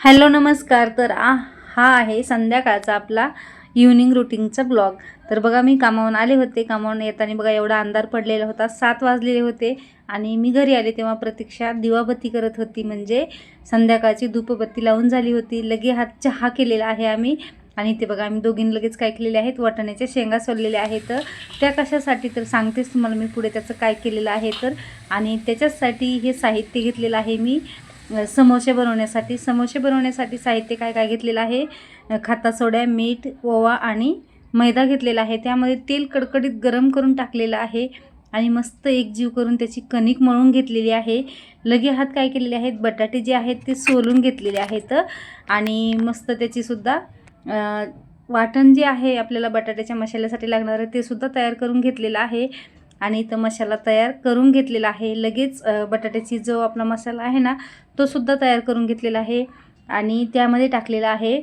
Hello नमस्कार. तर हा आहे संध्याकाळचा आपला इव्हनिंग रुटीनचा ब्लॉग. तर बघा मी कामावरून आले होते. कामावरून येताना बघा एवढा अंधार पडलेला होता, 7 वाजलेले होते आणि मी घरी आले तेव्हा प्रतीक्षा दिवाबत्ती करत होती, म्हणजे संध्याकाळची धूपबत्ती लावून झाली होती. लगे हात चहा केलेला आहे आम्ही. आणि ते बघा आम्ही दोघींनी लगेच काय केलेले आहेत, वाटाण्याच्या शेंगा सोललेल्या आहेत. त्या कशासाठी तर सांगतेच तुम्हाला मी पुढे त्याचं काय केलेलं आहे. तर आणि त्याच्यासाठी हे साहित्य घेतलेलं आहे मी समोसे बनवण्यासाठी साहित्य काय काय घेतलेलं आहे. खाता सोडा, मीठ, ओवा आणि मैदा घेतलेला आहे. त्यामध्ये तेल कडकडीत गरम करून टाकलेलं आहे आणि मस्त एकजीव करून त्याची कणिक मळून घेतलेली आहे. लगे हात काय केलेले आहेत, बटाटे जे आहेत ते सोलून घेतलेले आहेत आणि मस्त त्याचीसुद्धा वाटण जे आहे आपल्याला बटाट्याच्या मसाल्यासाठी लागणारं ते सुद्धा तयार करून घेतलेलं आहे. आणि इथं मसाला तयार करून घेतलेला आहे. लगेच बटाट्याची जो आपला मसाला आहे ना तो सुद्धा तयार करून घेतलेला आहे आणि त्यामध्ये टाकलेला आहे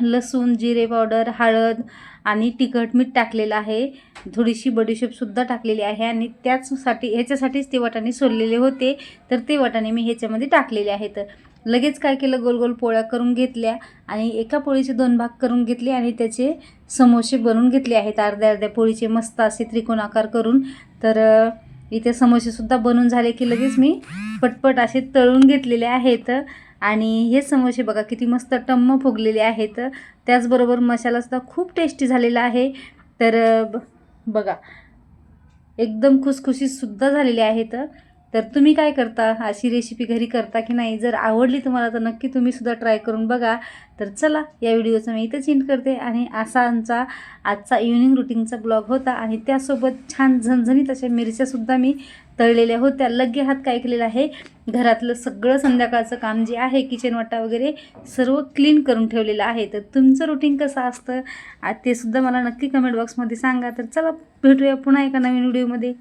लसूण, जिरे पावडर, हळद आणि तिखट मीठ टाकलेलं आहे. थोडीशी बडीशेपसुद्धा टाकलेली आहे आणि ह्याच्यासाठीच ते वाटाणे सोललेले होते. तर ते वाटाणे मी ह्याच्यामध्ये टाकलेले आहेत. लगेच काय केलं, गोल गोल पोळ्या करून घेतल्या आणि एका पोळीचे 2 भाग करून घेतले आणि त्याचे समोसे बनवून घेतले आहेत, अर्ध्या अर्ध्या पोळीचे मस्त असे त्रिकोण आकार करून. तर इथे समोसेसुद्धा बनवून झाले की लगेच मी पटपट असे तळून घेतलेले आहेत. आणि हे समोसे बघा किती मस्त टम्म फुगलेले आहेत. त्याचबरोबर मसालासुद्धा खूप टेस्टी झालेला आहे. तर बघा एकदम खुसखुशीतसुद्धा झालेले आहेत. तर तुम्ही काय करता, अशी रेसिपी घरी करता की नाही? जर आवडली तुम्हाला तर नक्की तुम्हीसुद्धा ट्राय करून बघा. तर चला या व्हिडिओचं मी इथंच एंड करते. आणि असा आमचा आजचा इव्हनिंग रुटीनचा ब्लॉग होता आणि त्यासोबत छान झणझणीत अशा मिरच्यासुद्धा मी तळलेल्या होत्या. लगे हात काय केलेलं आहे, घरातलं सगळं संध्याकाळचं काम जे आहे किचन वाटा वगैरे सर्व क्लीन करून ठेवलेलं आहे. तर तुमचं रुटीन कसं असतं ते सुद्धा मला नक्की कमेंट बॉक्समध्ये सांगा. तर चला भेटूया पुन्हा एका नवीन व्हिडिओमध्ये.